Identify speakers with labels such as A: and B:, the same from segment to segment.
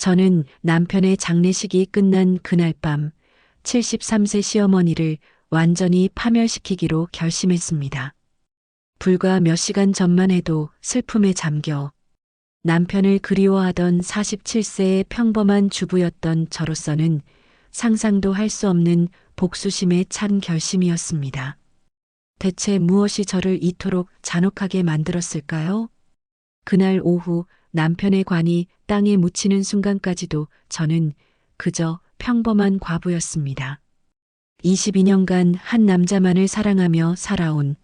A: 저는 남편의 장례식이 끝난 그날 밤 73세 시어머니를 완전히 파멸시키기로 결심했습니다. 불과 몇 시간 전만 해도 슬픔에 잠겨 남편을 그리워하던 47세의 평범한 주부였던 저로서는 상상도 할 수 없는 복수심에 찬 결심이었습니다. 대체 무엇이 저를 이토록 잔혹하게 만들었을까요? 그날 오후 남편의 관이 땅에 묻히는 순간까지도 저는 그저 평범한 과부였습니다. 22년간 한 남자만을 사랑하며 살아온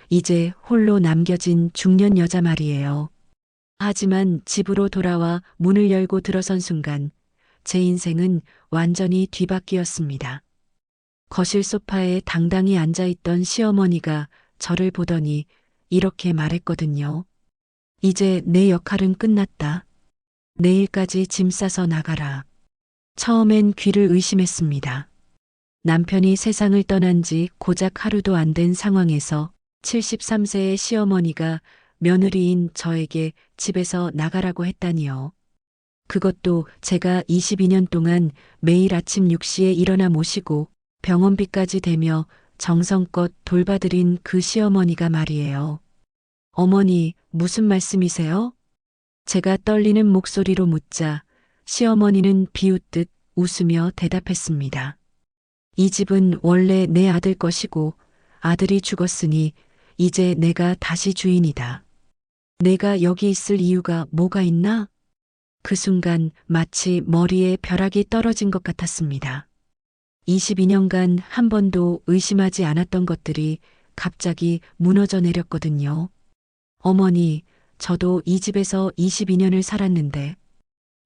A: 이제 홀로 남겨진 중년 여자 말이에요. 하지만 집으로 돌아와 문을 열고 들어선 순간 제 인생은 완전히 뒤바뀌었습니다. 거실 소파에 당당히 앉아있던 시어머니가 저를 보더니 이렇게 말했거든요. 이제 내 역할은 끝났다. 내일까지 짐 싸서 나가라. 처음엔 귀를 의심했습니다. 남편이 세상을 떠난 지 고작 하루도 안 된 상황에서 73세의 시어머니가 며느리인 저에게 집에서 나가라고 했다니요. 그것도 제가 22년 동안 매일 아침 6시에 일어나 모시고 병원비까지 대며 정성껏 돌봐드린 그 시어머니가 말이에요. 어머니, 무슨 말씀이세요? 제가 떨리는 목소리로 묻자 시어머니는 비웃듯 웃으며 대답했습니다. 이 집은 원래 내 아들 것이고 아들이 죽었으니 이제 내가 다시 주인이다. 내가 여기 있을 이유가 뭐가 있나? 그 순간 마치 머리에 벼락이 떨어진 것 같았습니다. 22년간 한 번도 의심하지 않았던 것들이 갑자기 무너져 내렸거든요. 어머니, 저도 이 집에서 22년을 살았는데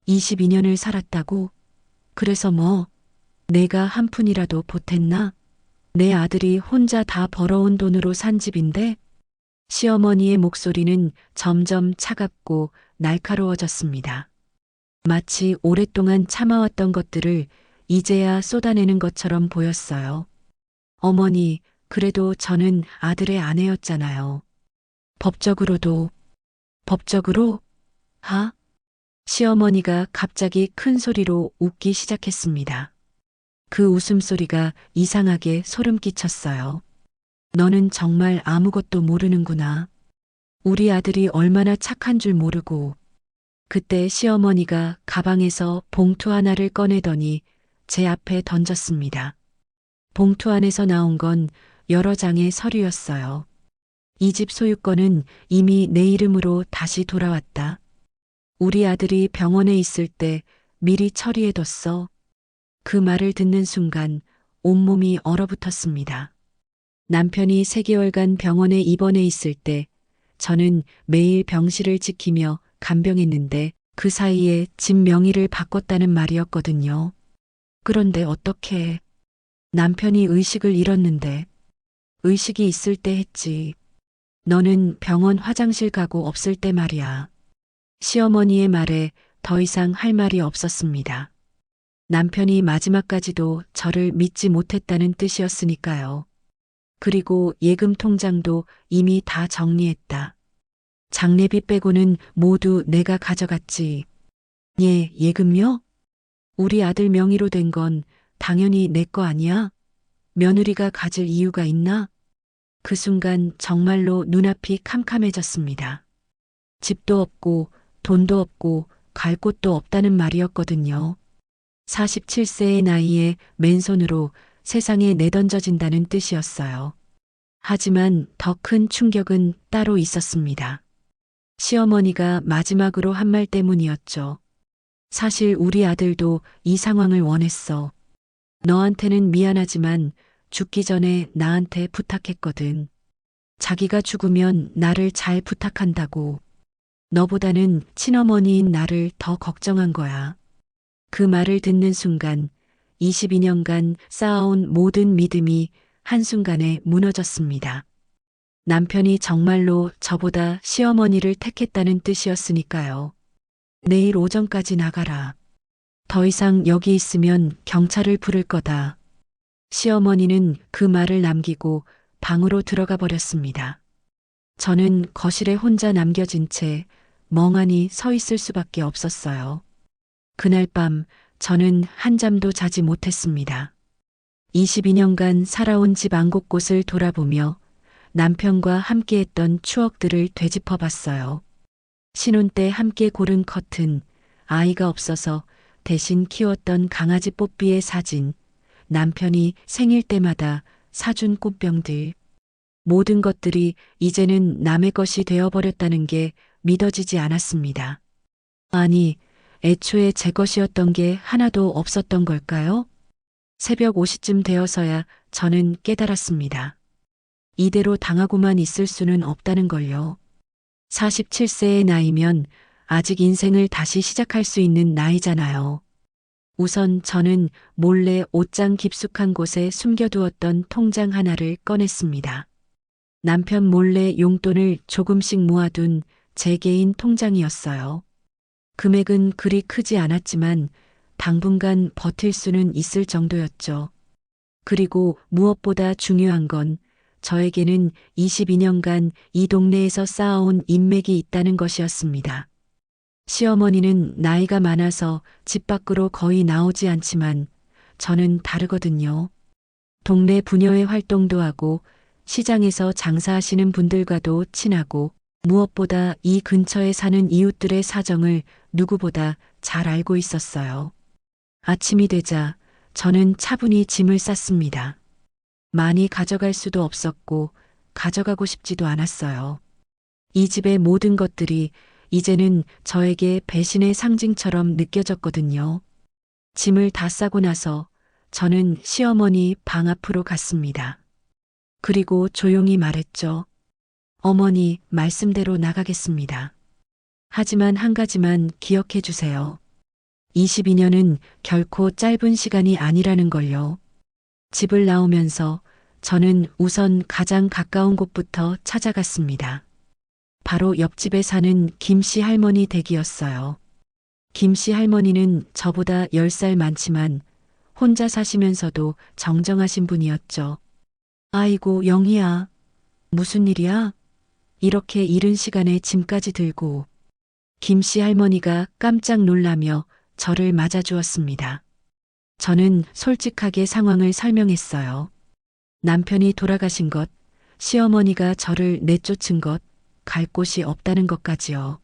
A: 22년을 살았다고? 그래서 뭐? 내가 한 푼이라도 보탰나? 내 아들이 혼자 다 벌어온 돈으로 산 집인데? 시어머니의 목소리는 점점 차갑고 날카로워졌습니다. 마치 오랫동안 참아왔던 것들을 이제야 쏟아내는 것처럼 보였어요. 어머니, 그래도 저는 아들의 아내였잖아요. 법적으로? 하? 시어머니가 갑자기 큰 소리로 웃기 시작했습니다. 그 웃음소리가 이상하게 소름 끼쳤어요. 너는 정말 아무것도 모르는구나. 우리 아들이 얼마나 착한 줄 모르고. 그때 시어머니가 가방에서 봉투 하나를 꺼내더니 제 앞에 던졌습니다. 봉투 안에서 나온 건 여러 장의 서류였어요. 이 집 소유권은 이미 내 이름으로 다시 돌아왔다. 우리 아들이 병원에 있을 때 미리 처리해뒀어. 그 말을 듣는 순간 온몸이 얼어붙었습니다. 남편이 3개월간 병원에 입원해 있을 때 저는 매일 병실을 지키며 간병했는데 그 사이에 집 명의를 바꿨다는 말이었거든요. 그런데 어떻게 남편이 의식을 잃었는데 의식이 있을 때 했지. 너는 병원 화장실 가고 없을 때 말이야. 시어머니의 말에 더 이상 할 말이 없었습니다. 남편이 마지막까지도 저를 믿지 못했다는 뜻이었으니까요. 그리고 예금 통장도 이미 다 정리했다. 장례비 빼고는 모두 내가 가져갔지. 예, 예금요? 우리 아들 명의로 된 건 당연히 내 거 아니야? 며느리가 가질 이유가 있나? 그 순간 정말로 눈앞이 캄캄해졌습니다. 집도 없고 돈도 없고 갈 곳도 없다는 말이었거든요. 47세의 나이에 맨손으로 세상에 내던져진다는 뜻이었어요. 하지만 더 큰 충격은 따로 있었습니다. 시어머니가 마지막으로 한 말 때문이었죠. 사실 우리 아들도 이 상황을 원했어. 너한테는 미안하지만 죽기 전에 나한테 부탁했거든. 자기가 죽으면 나를 잘 부탁한다고. 너보다는 친어머니인 나를 더 걱정한 거야. 그 말을 듣는 순간 22년간 쌓아온 모든 믿음이 한순간에 무너졌습니다. 남편이 정말로 저보다 시어머니를 택했다는 뜻이었으니까요. 내일 오전까지 나가라. 더 이상 여기 있으면 경찰을 부를 거다. 시어머니는 그 말을 남기고 방으로 들어가 버렸습니다. 저는 거실에 혼자 남겨진 채 멍하니 서 있을 수밖에 없었어요. 그날 밤 저는 한잠도 자지 못했습니다. 22년간 살아온 집 안 곳곳을 돌아보며 남편과 함께했던 추억들을 되짚어 봤어요. 신혼 때 함께 고른 커튼, 아이가 없어서 대신 키웠던 강아지 뽀삐의 사진, 남편이 생일 때마다 사준 꽃병들. 모든 것들이 이제는 남의 것이 되어버렸다는 게 믿어지지 않았습니다. 아니, 애초에 제 것이었던 게 하나도 없었던 걸까요? 새벽 5시쯤 되어서야 저는 깨달았습니다. 이대로 당하고만 있을 수는 없다는 걸요. 47세의 나이면 아직 인생을 다시 시작할 수 있는 나이잖아요. 우선 저는 몰래 옷장 깊숙한 곳에 숨겨두었던 통장 하나를 꺼냈습니다. 남편 몰래 용돈을 조금씩 모아둔 제 개인 통장이었어요. 금액은 그리 크지 않았지만 당분간 버틸 수는 있을 정도였죠. 그리고 무엇보다 중요한 건 저에게는 22년간 이 동네에서 쌓아온 인맥이 있다는 것이었습니다. 시어머니는 나이가 많아서 집 밖으로 거의 나오지 않지만 저는 다르거든요. 동네 부녀회 활동도 하고 시장에서 장사하시는 분들과도 친하고 무엇보다 이 근처에 사는 이웃들의 사정을 누구보다 잘 알고 있었어요. 아침이 되자 저는 차분히 짐을 쌌습니다. 많이 가져갈 수도 없었고 가져가고 싶지도 않았어요. 이 집의 모든 것들이 이제는 저에게 배신의 상징처럼 느껴졌거든요. 짐을 다 싸고 나서 저는 시어머니 방 앞으로 갔습니다. 그리고 조용히 말했죠. 어머니, 말씀대로 나가겠습니다. 하지만 한 가지만 기억해 주세요. 22년은 결코 짧은 시간이 아니라는 걸요. 집을 나오면서 저는 우선 가장 가까운 곳부터 찾아갔습니다. 바로 옆집에 사는 김씨 할머니 댁이었어요. 김씨 할머니는 저보다 10살 많지만 혼자 사시면서도 정정하신 분이었죠. 아이고, 영희야. 무슨 일이야? 이렇게 이른 시간에 짐까지 들고. 김씨 할머니가 깜짝 놀라며 저를 맞아주었습니다. 저는 솔직하게 상황을 설명했어요. 남편이 돌아가신 것, 시어머니가 저를 내쫓은 것, 갈 곳이 없다는 것까지요.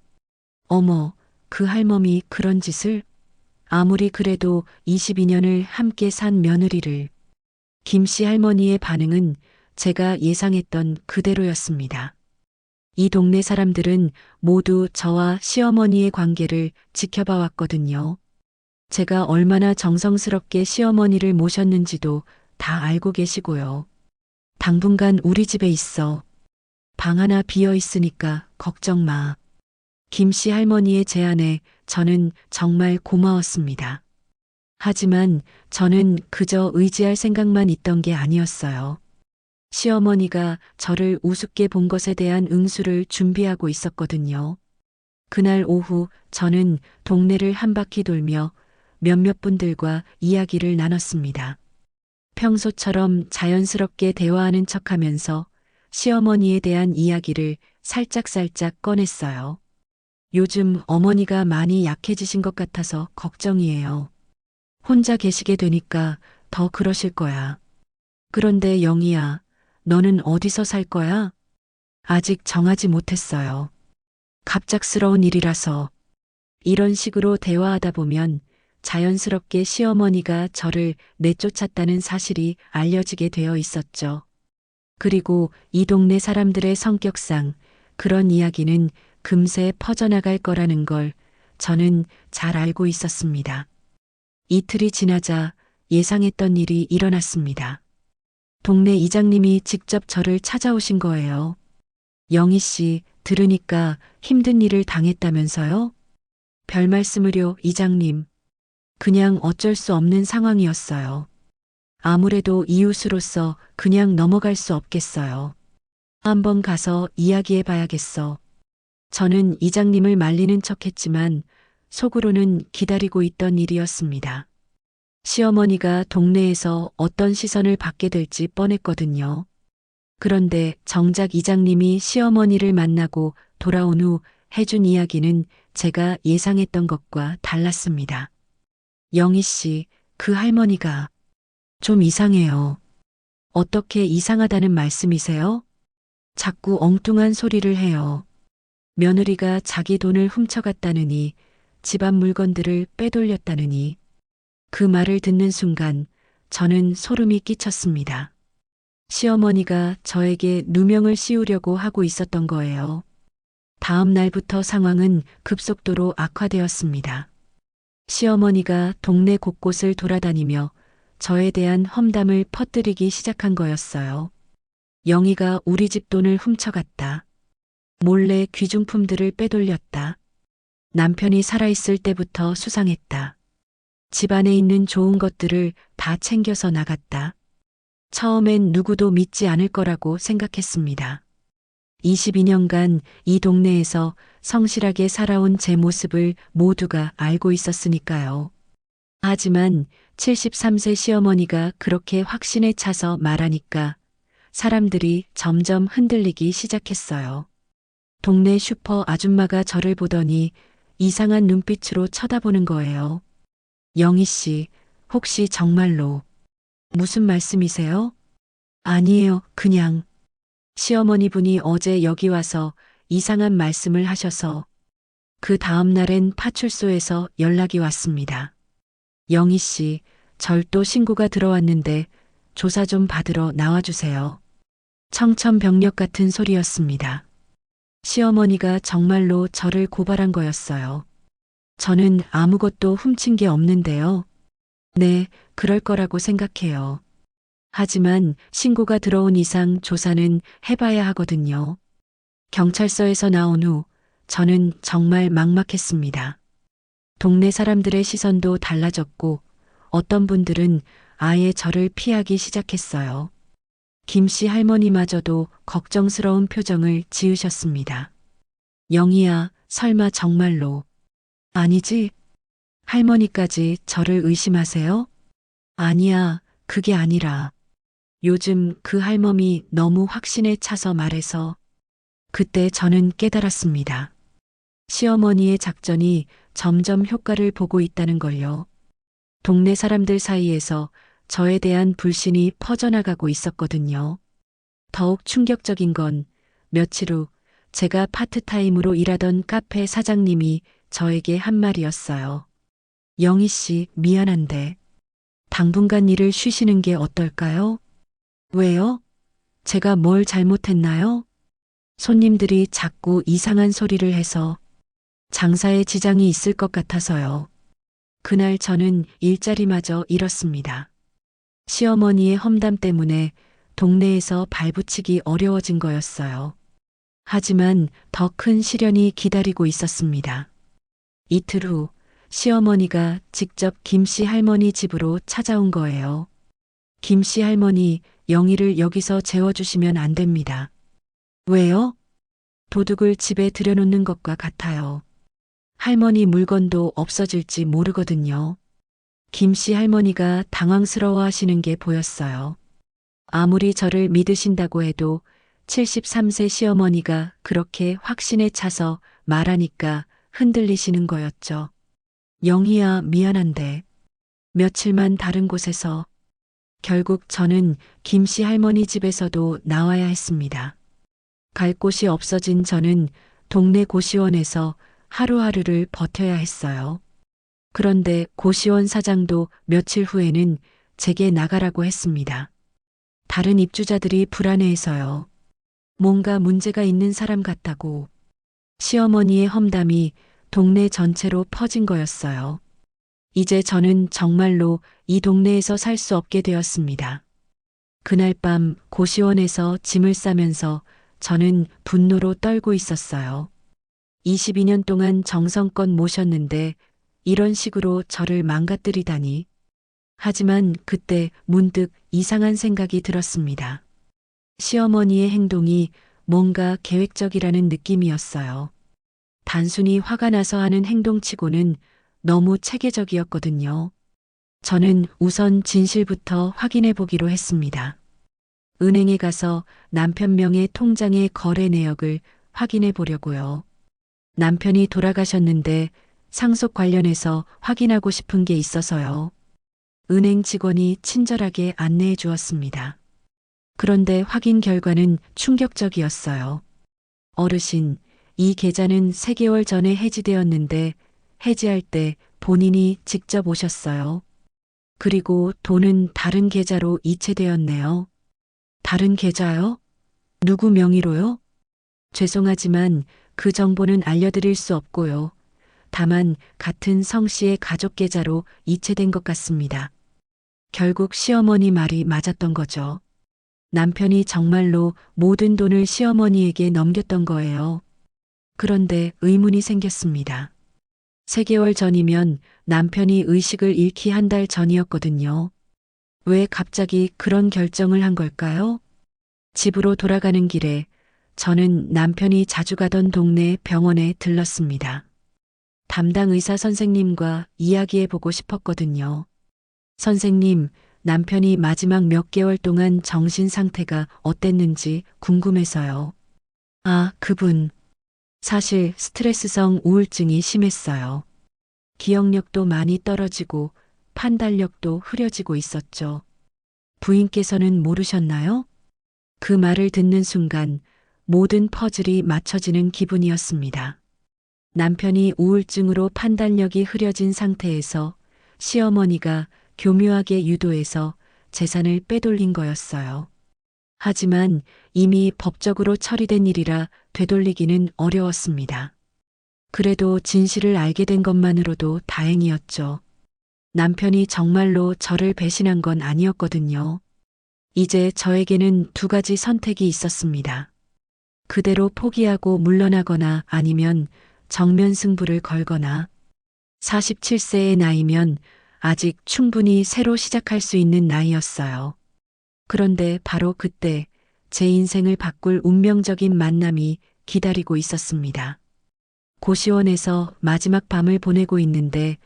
A: 어머, 그 할멈이 그런 짓을? 아무리 그래도 22년을 함께 산 며느리를. 김씨 할머니의 반응은 제가 예상했던 그대로였습니다. 이 동네 사람들은 모두 저와 시어머니의 관계를 지켜봐 왔거든요. 제가 얼마나 정성스럽게 시어머니를 모셨는지도 다 알고 계시고요. 당분간 우리 집에 있어. 방 하나 비어 있으니까 걱정 마. 김씨 할머니의 제안에 저는 정말 고마웠습니다. 하지만 저는 그저 의지할 생각만 있던 게 아니었어요. 시어머니가 저를 우습게 본 것에 대한 응수를 준비하고 있었거든요. 그날 오후 저는 동네를 한 바퀴 돌며 몇몇 분들과 이야기를 나눴습니다. 평소처럼 자연스럽게 대화하는 척하면서 시어머니에 대한 이야기를 살짝살짝 꺼냈어요. 요즘 어머니가 많이 약해지신 것 같아서 걱정이에요. 혼자 계시게 되니까 더 그러실 거야. 그런데 영희야, 너는 어디서 살 거야? 아직 정하지 못했어요. 갑작스러운 일이라서. 이런 식으로 대화하다 보면 자연스럽게 시어머니가 저를 내쫓았다는 사실이 알려지게 되어 있었죠. 그리고 이 동네 사람들의 성격상 그런 이야기는 금세 퍼져나갈 거라는 걸 저는 잘 알고 있었습니다. 이틀이 지나자 예상했던 일이 일어났습니다. 동네 이장님이 직접 저를 찾아오신 거예요. 영희 씨, 들으니까 힘든 일을 당했다면서요? 별 말씀을요, 이장님. 그냥 어쩔 수 없는 상황이었어요. 아무래도 이웃으로서 그냥 넘어갈 수 없겠어요. 한번 가서 이야기해 봐야겠어. 저는 이장님을 말리는 척했지만 속으로는 기다리고 있던 일이었습니다. 시어머니가 동네에서 어떤 시선을 받게 될지 뻔했거든요. 그런데 정작 이장님이 시어머니를 만나고 돌아온 후 해준 이야기는 제가 예상했던 것과 달랐습니다. 영희 씨, 그 할머니가 좀 이상해요. 어떻게 이상하다는 말씀이세요? 자꾸 엉뚱한 소리를 해요. 며느리가 자기 돈을 훔쳐갔다느니, 집안 물건들을 빼돌렸다느니. 그 말을 듣는 순간 저는 소름이 끼쳤습니다. 시어머니가 저에게 누명을 씌우려고 하고 있었던 거예요. 다음 날부터 상황은 급속도로 악화되었습니다. 시어머니가 동네 곳곳을 돌아다니며 저에 대한 험담을 퍼뜨리기 시작한 거였어요. 영희가 우리 집 돈을 훔쳐갔다. 몰래 귀중품들을 빼돌렸다. 남편이 살아있을 때부터 수상했다. 집안에 있는 좋은 것들을 다 챙겨서 나갔다. 처음엔 누구도 믿지 않을 거라고 생각했습니다. 22년간 이 동네에서 성실하게 살아온 제 모습을 모두가 알고 있었으니까요. 하지만 73세 시어머니가 그렇게 확신에 차서 말하니까 사람들이 점점 흔들리기 시작했어요. 동네 슈퍼 아줌마가 저를 보더니 이상한 눈빛으로 쳐다보는 거예요. 영희 씨, 혹시 정말로 무슨 말씀이세요? 아니에요, 그냥. 시어머니 분이 어제 여기 와서 이상한 말씀을 하셔서 그 다음 날엔 파출소에서 연락이 왔습니다. 영희 씨, 절도 신고가 들어왔는데 조사 좀 받으러 나와주세요. 청천벽력 같은 소리였습니다. 시어머니가 정말로 저를 고발한 거였어요. 저는 아무것도 훔친 게 없는데요. 네, 그럴 거라고 생각해요. 하지만 신고가 들어온 이상 조사는 해봐야 하거든요. 경찰서에서 나온 후 저는 정말 막막했습니다. 동네 사람들의 시선도 달라졌고 어떤 분들은 아예 저를 피하기 시작했어요. 김씨 할머니마저도 걱정스러운 표정을 지으셨습니다. 영희야, 설마 정말로. 아니지? 할머니까지 저를 의심하세요? 아니야, 그게 아니라. 요즘 그 할멈이 너무 확신에 차서 말해서 그때 저는 깨달았습니다. 시어머니의 작전이 점점 효과를 보고 있다는 걸요. 동네 사람들 사이에서 저에 대한 불신이 퍼져나가고 있었거든요. 더욱 충격적인 건 며칠 후 제가 파트타임으로 일하던 카페 사장님이 저에게 한 말이었어요. 영희 씨, 미안한데 당분간 일을 쉬시는 게 어떨까요? 왜요? 제가 뭘 잘못했나요? 손님들이 자꾸 이상한 소리를 해서 장사에 지장이 있을 것 같아서요. 그날 저는 일자리마저 잃었습니다. 시어머니의 험담 때문에 동네에서 발붙이기 어려워진 거였어요. 하지만 더 큰 시련이 기다리고 있었습니다. 이틀 후 시어머니가 직접 김씨 할머니 집으로 찾아온 거예요. 김씨 할머니, 영희를 여기서 재워주시면 안 됩니다. 왜요? 도둑을 집에 들여놓는 것과 같아요. 할머니 물건도 없어질지 모르거든요. 김씨 할머니가 당황스러워 하시는 게 보였어요. 아무리 저를 믿으신다고 해도 73세 시어머니가 그렇게 확신에 차서 말하니까 흔들리시는 거였죠. 영희야, 미안한데 며칠만 다른 곳에서. 결국 저는 김씨 할머니 집에서도 나와야 했습니다. 갈 곳이 없어진 저는 동네 고시원에서 하루하루를 버텨야 했어요. 그런데 고시원 사장도 며칠 후에는 제게 나가라고 했습니다. 다른 입주자들이 불안해해서요. 뭔가 문제가 있는 사람 같다고. 시어머니의 험담이 동네 전체로 퍼진 거였어요. 이제 저는 정말로 이 동네에서 살 수 없게 되었습니다. 그날 밤 고시원에서 짐을 싸면서 저는 분노로 떨고 있었어요. 22년 동안 정성껏 모셨는데 이런 식으로 저를 망가뜨리다니. 하지만 그때 문득 이상한 생각이 들었습니다. 시어머니의 행동이 뭔가 계획적이라는 느낌이었어요. 단순히 화가 나서 하는 행동치고는 너무 체계적이었거든요. 저는 우선 진실부터 확인해 보기로 했습니다. 은행에 가서 남편 명의 통장의 거래 내역을 확인해 보려고요. 남편이 돌아가셨는데 상속 관련해서 확인하고 싶은 게 있어서요. 은행 직원이 친절하게 안내해 주었습니다. 그런데 확인 결과는 충격적이었어요. 어르신, 이 계좌는 3개월 전에 해지되었는데 해지할 때 본인이 직접 오셨어요. 그리고 돈은 다른 계좌로 이체되었네요. 다른 계좌요? 누구 명의로요? 죄송하지만 그 정보는 알려드릴 수 없고요. 다만 같은 성 씨의 가족 계좌로 이체된 것 같습니다. 결국 시어머니 말이 맞았던 거죠. 남편이 정말로 모든 돈을 시어머니에게 넘겼던 거예요. 그런데 의문이 생겼습니다. 3개월 전이면 남편이 의식을 잃기 한 달 전이었거든요. 왜 갑자기 그런 결정을 한 걸까요? 집으로 돌아가는 길에 저는 남편이 자주 가던 동네 병원에 들렀습니다. 담당 의사 선생님과 이야기해 보고 싶었거든요. 선생님, 남편이 마지막 몇 개월 동안 정신 상태가 어땠는지 궁금해서요. 아, 그분. 사실 스트레스성 우울증이 심했어요. 기억력도 많이 떨어지고 판단력도 흐려지고 있었죠. 부인께서는 모르셨나요? 그 말을 듣는 순간 모든 퍼즐이 맞춰지는 기분이었습니다. 남편이 우울증으로 판단력이 흐려진 상태에서 시어머니가 교묘하게 유도해서 재산을 빼돌린 거였어요. 하지만 이미 법적으로 처리된 일이라 되돌리기는 어려웠습니다. 그래도 진실을 알게 된 것만으로도 다행이었죠. 남편이 정말로 저를 배신한 건 아니었거든요. 이제 저에게는 2가지 선택이 있었습니다. 그대로 포기하고 물러나거나 아니면 정면 승부를 걸거나 47세의 나이면 아직 충분히 새로 시작할 수 있는 나이였어요. 그런데 바로 그때 제 인생을 바꿀 운명적인 만남이 기다리고 있었습니다. 고시원에서 마지막 밤을 보내고 있는데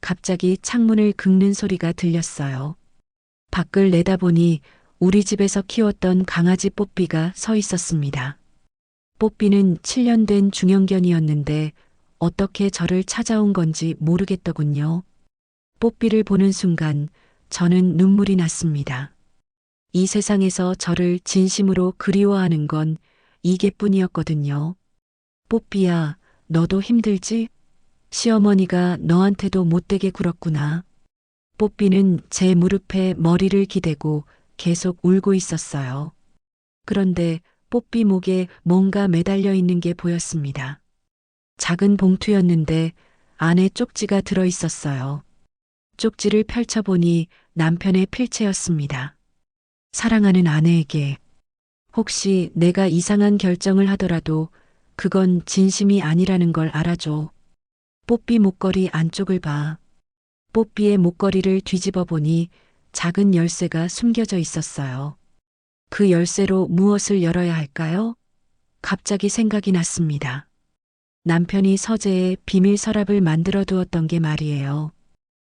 A: 갑자기 창문을 긁는 소리가 들렸어요. 밖을 내다보니 우리 집에서 키웠던 강아지 뽀삐가 서 있었습니다. 뽀삐는 7년 된 중형견이었는데 어떻게 저를 찾아온 건지 모르겠더군요. 뽀삐를 보는 순간 저는 눈물이 났습니다. 이 세상에서 저를 진심으로 그리워하는 건 이게뿐이었거든요. 뽀삐야, 너도 힘들지? 시어머니가 너한테도 못되게 굴었구나. 뽀삐는 제 무릎에 머리를 기대고 계속 울고 있었어요. 그런데 뽀삐 목에 뭔가 매달려 있는 게 보였습니다. 작은 봉투였는데 안에 쪽지가 들어 있었어요. 쪽지를 펼쳐보니 남편의 필체였습니다. 사랑하는 아내에게 혹시 내가 이상한 결정을 하더라도 그건 진심이 아니라는 걸 알아줘. 뽀삐 목걸이 안쪽을 봐. 뽀삐의 목걸이를 뒤집어 보니 작은 열쇠가 숨겨져 있었어요. 그 열쇠로 무엇을 열어야 할까요? 갑자기 생각이 났습니다. 남편이 서재에 비밀 서랍을 만들어 두었던 게 말이에요.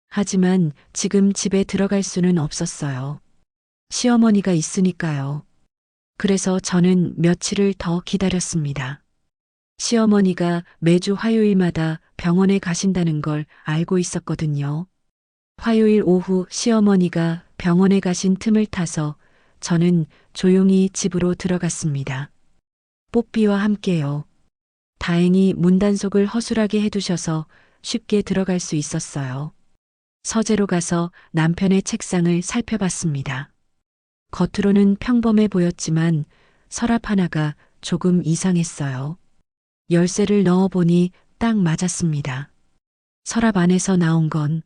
A: 하지만 지금 집에 들어갈 수는 없었어요. 시어머니가 있으니까요. 그래서 저는 며칠을 더 기다렸습니다. 시어머니가 매주 화요일마다 병원에 가신다는 걸 알고 있었거든요. 화요일 오후 시어머니가 병원에 가신 틈을 타서 저는 조용히 집으로 들어갔습니다. 뽀삐와 함께요. 다행히 문단속을 허술하게 해두셔서 쉽게 들어갈 수 있었어요. 서재로 가서 남편의 책상을 살펴봤습니다. 겉으로는 평범해 보였지만 서랍 하나가 조금 이상했어요. 열쇠를 넣어보니 딱 맞았습니다. 서랍 안에서 나온 건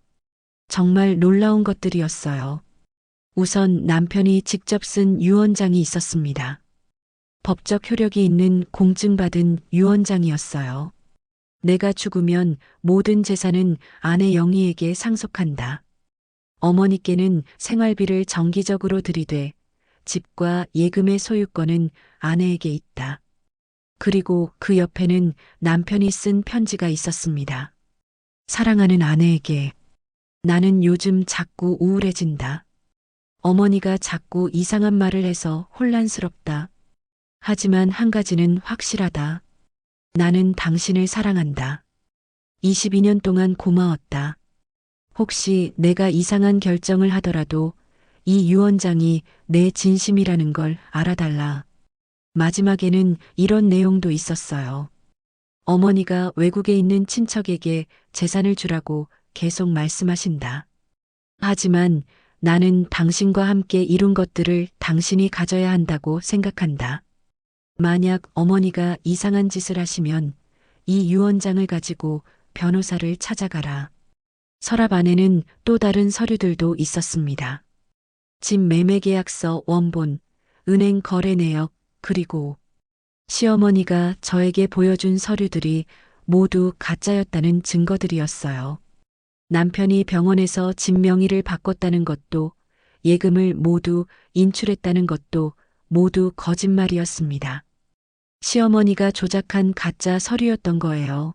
A: 정말 놀라운 것들이었어요. 우선 남편이 직접 쓴 유언장이 있었습니다. 법적 효력이 있는 공증받은 유언장이었어요. 내가 죽으면 모든 재산은 아내 영희에게 상속한다. 어머니께는 생활비를 정기적으로 들이되 집과 예금의 소유권은 아내에게 있다. 그리고 그 옆에는 남편이 쓴 편지가 있었습니다. 사랑하는 아내에게 나는 요즘 자꾸 우울해진다. 어머니가 자꾸 이상한 말을 해서 혼란스럽다. 하지만 한 가지는 확실하다. 나는 당신을 사랑한다. 22년 동안 고마웠다. 혹시 내가 이상한 결정을 하더라도 이 유언장이 내 진심이라는 걸 알아달라. 마지막에는 이런 내용도 있었어요. 어머니가 외국에 있는 친척에게 재산을 주라고 계속 말씀하신다. 하지만 나는 당신과 함께 이룬 것들을 당신이 가져야 한다고 생각한다. 만약 어머니가 이상한 짓을 하시면 이 유언장을 가지고 변호사를 찾아가라. 서랍 안에는 또 다른 서류들도 있었습니다. 집 매매 계약서 원본, 은행 거래 내역, 그리고 시어머니가 저에게 보여준 서류들이 모두 가짜였다는 증거들이었어요. 남편이 병원에서 집 명의를 바꿨다는 것도, 예금을 모두 인출했다는 것도 모두 거짓말이었습니다. 시어머니가 조작한 가짜 서류였던 거예요.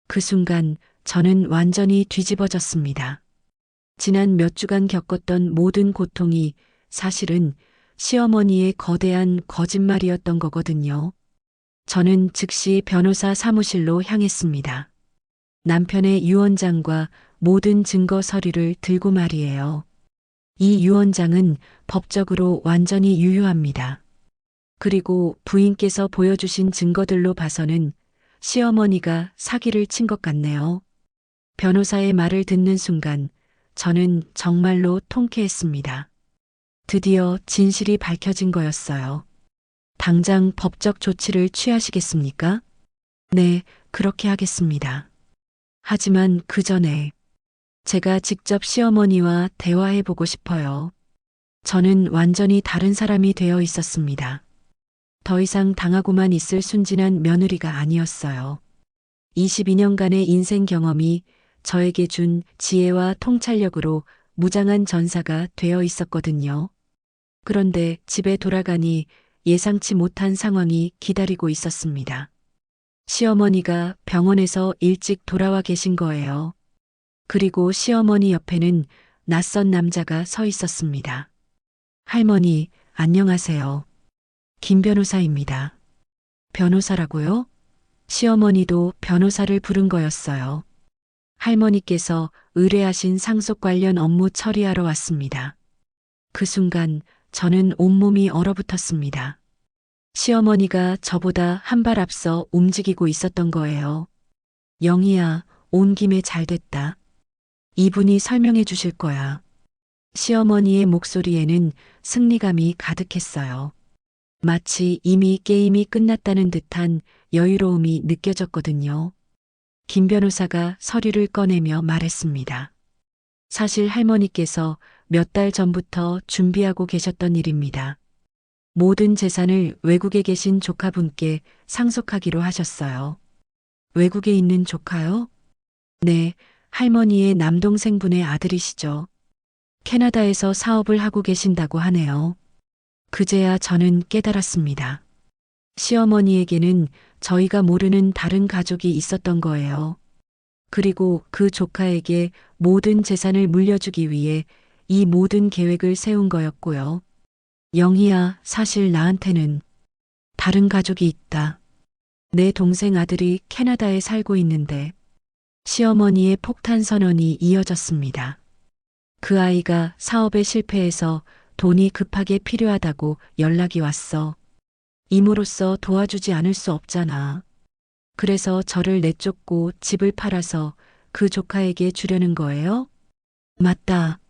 A: 그 순간 저는 완전히 뒤집어졌습니다. 지난 몇 주간 겪었던 모든 고통이 사실은 시어머니의 거대한 거짓말이었던 거거든요. 저는 즉시 변호사 사무실로 향했습니다. 남편의 유언장과 모든 증거 서류를 들고 말이에요. 이 유언장은 법적으로 완전히 유효합니다. 그리고 부인께서 보여주신 증거들로 봐서는 시어머니가 사기를 친 것 같네요. 변호사의 말을 듣는 순간 저는 정말로 통쾌했습니다. 드디어 진실이 밝혀진 거였어요. 당장 법적 조치를 취하시겠습니까? 네, 그렇게 하겠습니다. 하지만 그 전에 제가 직접 시어머니와 대화해 보고 싶어요. 저는 완전히 다른 사람이 되어 있었습니다. 더 이상 당하고만 있을 순진한 며느리가 아니었어요. 22년간의 인생 경험이 저에게 준 지혜와 통찰력으로 무장한 전사가 되어 있었거든요. 그런데 집에 돌아가니 예상치 못한 상황이 기다리고 있었습니다. 시어머니가 병원에서 일찍 돌아와 계신 거예요. 그리고 시어머니 옆에는 낯선 남자가 서 있었습니다. 할머니, 안녕하세요. 김 변호사입니다. 변호사라고요? 시어머니도 변호사를 부른 거였어요. 할머니께서 의뢰하신 상속 관련 업무 처리하러 왔습니다. 그 순간 저는 온몸이 얼어붙었습니다. 시어머니가 저보다 한 발 앞서 움직이고 있었던 거예요. 영희야, 온 김에 잘 됐다. 이분이 설명해 주실 거야. 시어머니의 목소리에는 승리감이 가득했어요. 마치 이미 게임이 끝났다는 듯한 여유로움이 느껴졌거든요. 김 변호사가 서류를 꺼내며 말했습니다. 사실 할머니께서 몇 달 전부터 준비하고 계셨던 일입니다. 모든 재산을 외국에 계신 조카분께 상속하기로 하셨어요. 외국에 있는 조카요? 네, 할머니의 남동생분의 아들이시죠. 캐나다에서 사업을 하고 계신다고 하네요. 그제야 저는 깨달았습니다. 시어머니에게는 저희가 모르는 다른 가족이 있었던 거예요. 그리고 그 조카에게 모든 재산을 물려주기 위해 이 모든 계획을 세운 거였고요. 영희야, 사실 나한테는 다른 가족이 있다. 내 동생 아들이 캐나다에 살고 있는데 시어머니의 폭탄 선언이 이어졌습니다. 그 아이가 사업에 실패해서 돈이 급하게 필요하다고 연락이 왔어. 이모로서 도와주지 않을 수 없잖아. 그래서 저를 내쫓고 집을 팔아서 그 조카에게 주려는 거예요? 맞다.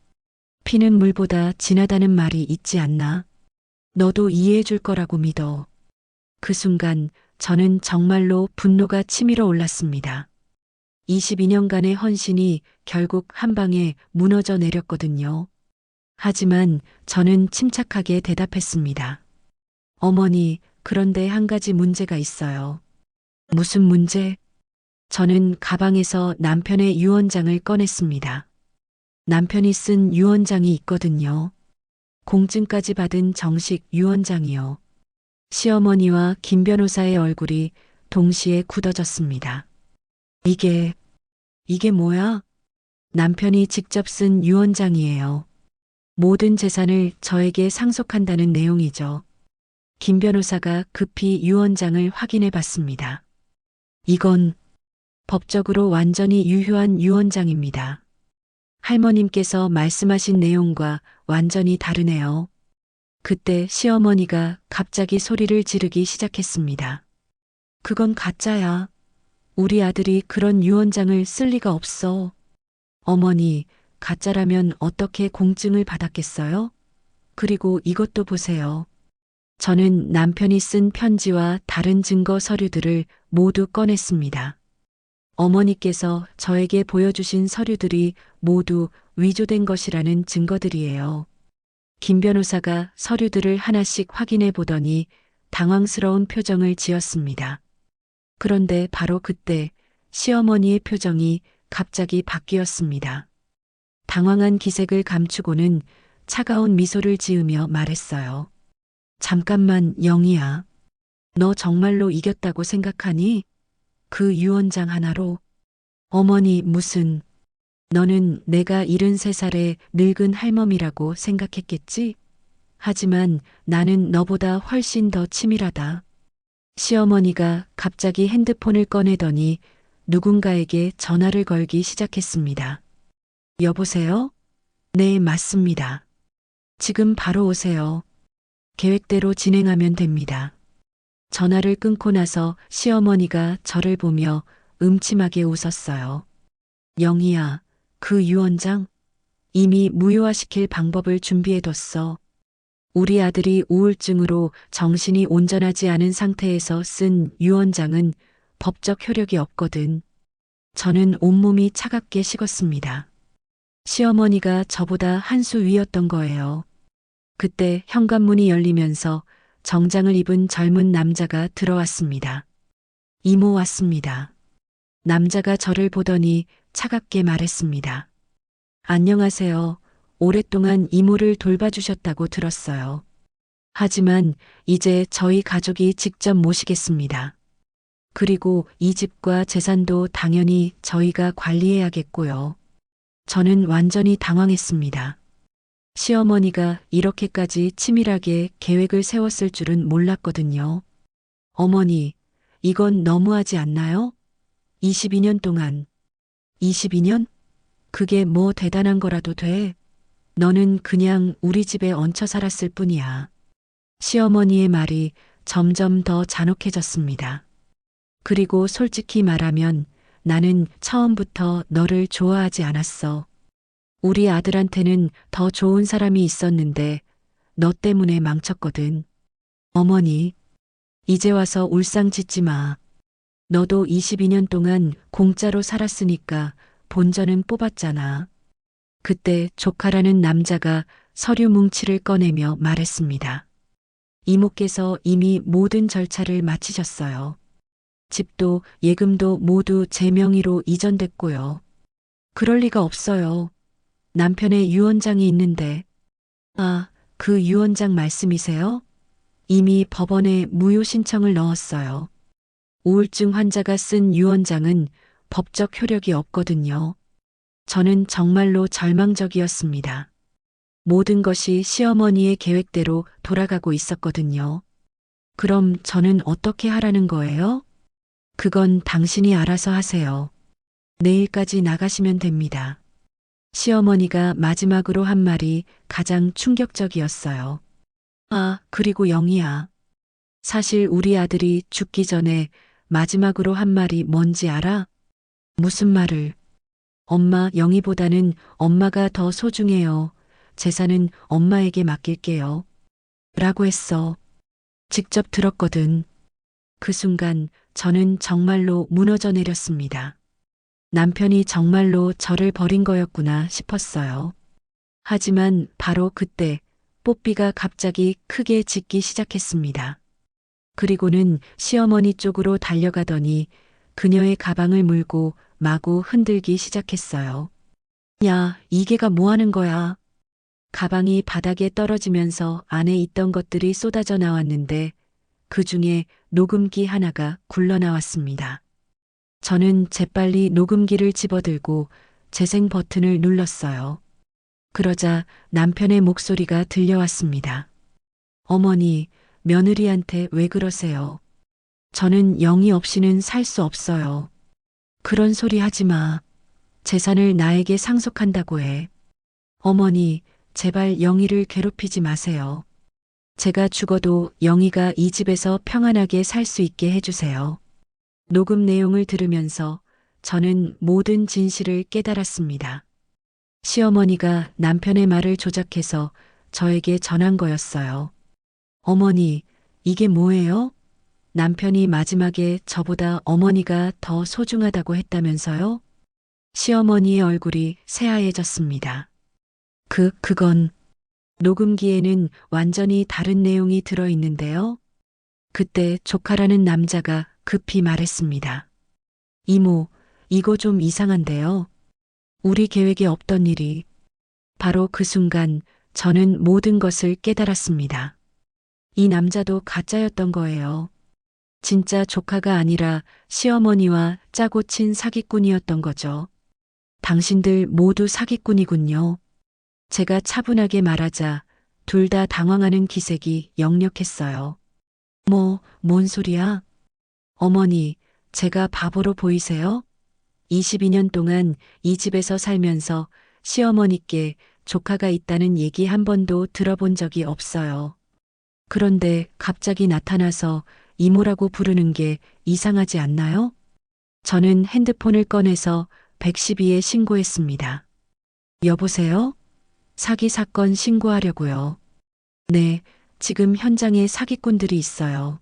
A: 피는 물보다 진하다는 말이 있지 않나? 너도 이해해 줄 거라고 믿어. 그 순간 저는 정말로 분노가 치밀어 올랐습니다. 22년간의 헌신이 결국 한 방에 무너져 내렸거든요. 하지만 저는 침착하게 대답했습니다. 어머니, 그런데 한 가지 문제가 있어요. 무슨 문제? 저는 가방에서 남편의 유언장을 꺼냈습니다. 남편이 쓴 유언장이 있거든요. 공증까지 받은 정식 유언장이요. 시어머니와 김 변호사의 얼굴이 동시에 굳어졌습니다. 이게 뭐야? 남편이 직접 쓴 유언장이에요. 모든 재산을 저에게 상속한다는 내용이죠. 김 변호사가 급히 유언장을 확인해 봤습니다. 이건 법적으로 완전히 유효한 유언장입니다. 할머님께서 말씀하신 내용과 완전히 다르네요. 그때 시어머니가 갑자기 소리를 지르기 시작했습니다. 그건 가짜야. 우리 아들이 그런 유언장을 쓸 리가 없어. 어머니, 가짜라면 어떻게 공증을 받았겠어요? 그리고 이것도 보세요. 저는 남편이 쓴 편지와 다른 증거 서류들을 모두 꺼냈습니다. 어머니께서 저에게 보여주신 서류들이 모두 위조된 것이라는 증거들이에요. 김 변호사가 서류들을 하나씩 확인해 보더니 당황스러운 표정을 지었습니다. 그런데 바로 그때 시어머니의 표정이 갑자기 바뀌었습니다. 당황한 기색을 감추고는 차가운 미소를 지으며 말했어요. 잠깐만, 영희야. 너 정말로 이겼다고 생각하니? 그 유언장 하나로? 어머니, 무슨, 너는 내가 73살의 늙은 할멈이라고 생각했겠지? 하지만 나는 너보다 훨씬 더 치밀하다. 시어머니가 갑자기 핸드폰을 꺼내더니 누군가에게 전화를 걸기 시작했습니다. 여보세요? 네, 맞습니다. 지금 바로 오세요. 계획대로 진행하면 됩니다. 전화를 끊고 나서 시어머니가 저를 보며 음침하게 웃었어요. 영희야, 그 유언장 이미 무효화시킬 방법을 준비해뒀어. 우리 아들이 우울증으로 정신이 온전하지 않은 상태에서 쓴 유언장은 법적 효력이 없거든. 저는 온몸이 차갑게 식었습니다. 시어머니가 저보다 한 수 위였던 거예요. 그때 현관문이 열리면서 정장을 입은 젊은 남자가 들어왔습니다. 이모 왔습니다. 남자가 저를 보더니 차갑게 말했습니다. 안녕하세요. 오랫동안 이모를 돌봐주셨다고 들었어요. 하지만 이제 저희 가족이 직접 모시겠습니다. 그리고 이 집과 재산도 당연히 저희가 관리해야겠고요. 저는 완전히 당황했습니다. 시어머니가 이렇게까지 치밀하게 계획을 세웠을 줄은 몰랐거든요. 어머니, 이건 너무하지 않나요? 22년 동안. 22년? 그게 뭐 대단한 거라도 돼? 너는 그냥 우리 집에 얹혀 살았을 뿐이야. 시어머니의 말이 점점 더 잔혹해졌습니다. 그리고 솔직히 말하면 나는 처음부터 너를 좋아하지 않았어. 우리 아들한테는 더 좋은 사람이 있었는데 너 때문에 망쳤거든. 어머니, 이제 와서 울상 짓지 마. 너도 22년 동안 공짜로 살았으니까 본전은 뽑았잖아. 그때 조카라는 남자가 서류 뭉치를 꺼내며 말했습니다. 이모께서 이미 모든 절차를 마치셨어요. 집도 예금도 모두 제 명의로 이전됐고요. 그럴 리가 없어요. 남편의 유언장이 있는데. 아, 그 유언장 말씀이세요? 이미 법원에 무효 신청을 넣었어요. 우울증 환자가 쓴 유언장은 법적 효력이 없거든요. 저는 정말로 절망적이었습니다. 모든 것이 시어머니의 계획대로 돌아가고 있었거든요. 그럼 저는 어떻게 하라는 거예요? 그건 당신이 알아서 하세요. 내일까지 나가시면 됩니다. 시어머니가 마지막으로 한 말이 가장 충격적이었어요. 아, 그리고 영희야. 사실 우리 아들이 죽기 전에 마지막으로 한 말이 뭔지 알아? 무슨 말을? 엄마 영희보다는 엄마가 더 소중해요. 재산은 엄마에게 맡길게요. 라고 했어. 직접 들었거든. 그 순간 저는 정말로 무너져 내렸습니다. 남편이 정말로 저를 버린 거였구나 싶었어요. 하지만 바로 그때 뽀삐가 갑자기 크게 짖기 시작했습니다. 그리고는 시어머니 쪽으로 달려가더니 그녀의 가방을 물고 마구 흔들기 시작했어요. 야, 이게가 뭐 하는 거야? 가방이 바닥에 떨어지면서 안에 있던 것들이 쏟아져 나왔는데 그 중에 녹음기 하나가 굴러나왔습니다. 저는 재빨리 녹음기를 집어들고 재생 버튼을 눌렀어요. 그러자 남편의 목소리가 들려왔습니다. 어머니, 며느리한테 왜 그러세요? 저는 영희 없이는 살 수 없어요. 그런 소리 하지 마. 재산을 나에게 상속한다고 해. 어머니, 제발 영희를 괴롭히지 마세요. 제가 죽어도 영희가 이 집에서 평안하게 살 수 있게 해주세요. 녹음 내용을 들으면서 저는 모든 진실을 깨달았습니다. 시어머니가 남편의 말을 조작해서 저에게 전한 거였어요. 어머니, 이게 뭐예요? 남편이 마지막에 저보다 어머니가 더 소중하다고 했다면서요? 시어머니의 얼굴이 새하얘졌습니다. 그건 녹음기에는 완전히 다른 내용이 들어있는데요. 그때 조카라는 남자가 급히 말했습니다. 이모, 이거 좀 이상한데요. 우리 계획에 없던 일이. 바로 그 순간 저는 모든 것을 깨달았습니다. 이 남자도 가짜였던 거예요. 진짜 조카가 아니라 시어머니와 짜고 친 사기꾼이었던 거죠. 당신들 모두 사기꾼이군요. 제가 차분하게 말하자 둘 다 당황하는 기색이 역력했어요. 뭔 소리야? 어머니, 제가 바보로 보이세요? 22년 동안 이 집에서 살면서 시어머니께 조카가 있다는 얘기 한 번도 들어본 적이 없어요. 그런데 갑자기 나타나서 이모라고 부르는 게 이상하지 않나요? 저는 핸드폰을 꺼내서 112에 신고했습니다. 여보세요? 사기 사건 신고하려고요. 네, 지금 현장에 사기꾼들이 있어요.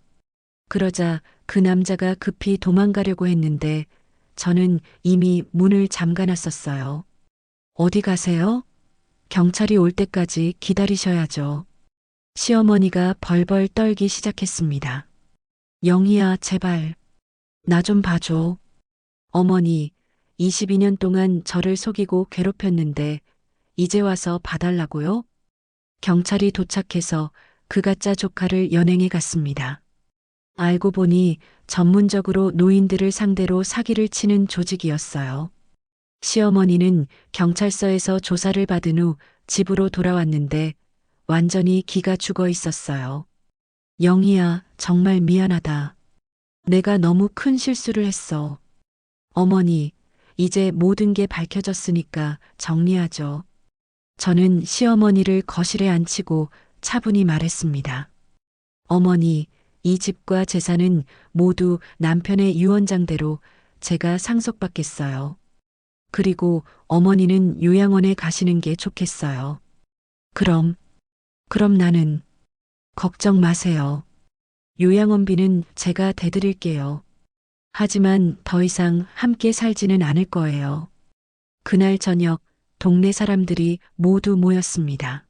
A: 그러자 그 남자가 급히 도망가려고 했는데 저는 이미 문을 잠가놨었어요. 어디 가세요? 경찰이 올 때까지 기다리셔야죠. 시어머니가 벌벌 떨기 시작했습니다. 영희야, 제발. 나 좀 봐줘. 어머니, 22년 동안 저를 속이고 괴롭혔는데 이제 와서 봐달라고요? 경찰이 도착해서 그 가짜 조카를 연행해 갔습니다. 알고 보니 전문적으로 노인들을 상대로 사기를 치는 조직이었어요. 시어머니는 경찰서에서 조사를 받은 후 집으로 돌아왔는데 완전히 기가 죽어 있었어요. 영희야, 정말 미안하다. 내가 너무 큰 실수를 했어. 어머니, 이제 모든 게 밝혀졌으니까 정리하죠. 저는 시어머니를 거실에 앉히고 차분히 말했습니다. 어머니, 이 집과 재산은 모두 남편의 유언장대로 제가 상속받겠어요. 그리고 어머니는 요양원에 가시는 게 좋겠어요. 그럼 나는 걱정 마세요. 요양원비는 제가 대드릴게요. 하지만 더 이상 함께 살지는 않을 거예요. 그날 저녁 동네 사람들이 모두 모였습니다.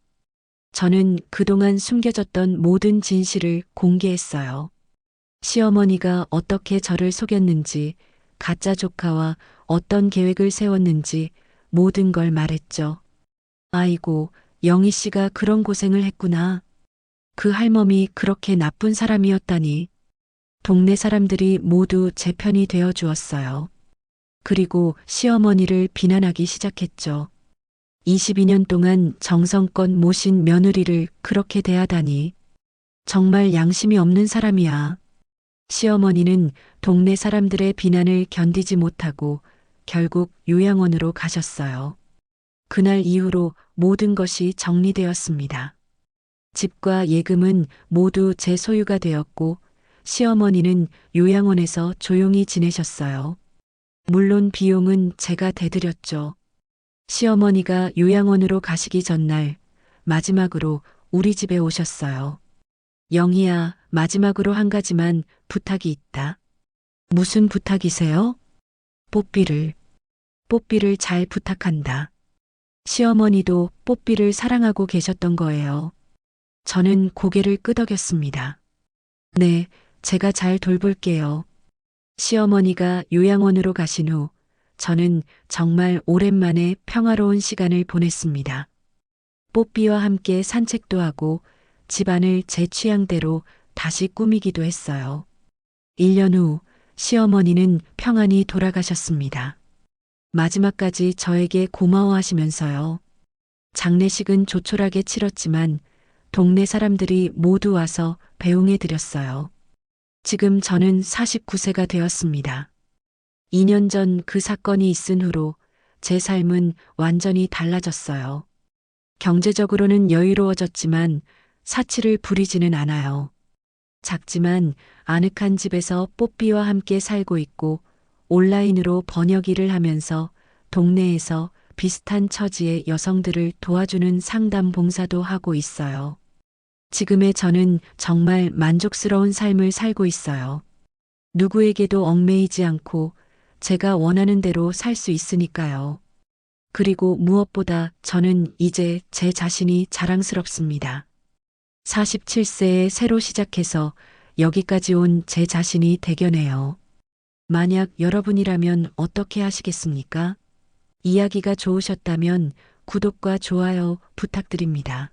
A: 저는 그동안 숨겨졌던 모든 진실을 공개했어요. 시어머니가 어떻게 저를 속였는지, 가짜 조카와 어떤 계획을 세웠는지 모든 걸 말했죠. 아이고, 영희 씨가 그런 고생을 했구나. 그 할멈이 그렇게 나쁜 사람이었다니. 동네 사람들이 모두 제 편이 되어 주었어요. 그리고 시어머니를 비난하기 시작했죠. 22년 동안 정성껏 모신 며느리를 그렇게 대하다니. 정말 양심이 없는 사람이야. 시어머니는 동네 사람들의 비난을 견디지 못하고 결국 요양원으로 가셨어요. 그날 이후로 모든 것이 정리되었습니다. 집과 예금은 모두 제 소유가 되었고 시어머니는 요양원에서 조용히 지내셨어요. 물론 비용은 제가 대드렸죠. 시어머니가 요양원으로 가시기 전날 마지막으로 우리 집에 오셨어요. 영희야, 마지막으로 한 가지만 부탁이 있다. 무슨 부탁이세요? 뽀삐를 잘 부탁한다. 시어머니도 뽀삐를 사랑하고 계셨던 거예요. 저는 고개를 끄덕였습니다. 네, 제가 잘 돌볼게요. 시어머니가 요양원으로 가신 후 저는 정말 오랜만에 평화로운 시간을 보냈습니다. 뽀삐와 함께 산책도 하고 집안을 제 취향대로 다시 꾸미기도 했어요. 1년 후 시어머니는 평안히 돌아가셨습니다. 마지막까지 저에게 고마워하시면서요. 장례식은 조촐하게 치렀지만 동네 사람들이 모두 와서 배웅해 드렸어요. 지금 저는 49세가 되었습니다. 2년 전 그 사건이 있은 후로 제 삶은 완전히 달라졌어요. 경제적으로는 여유로워졌지만 사치를 부리지는 않아요. 작지만 아늑한 집에서 뽀삐와 함께 살고 있고 온라인으로 번역 일을 하면서 동네에서 비슷한 처지의 여성들을 도와주는 상담 봉사도 하고 있어요. 지금의 저는 정말 만족스러운 삶을 살고 있어요. 누구에게도 얽매이지 않고 제가 원하는 대로 살 수 있으니까요. 그리고 무엇보다 저는 이제 제 자신이 자랑스럽습니다. 47세에 새로 시작해서 여기까지 온 제 자신이 대견해요. 만약 여러분이라면 어떻게 하시겠습니까? 이야기가 좋으셨다면 구독과 좋아요 부탁드립니다.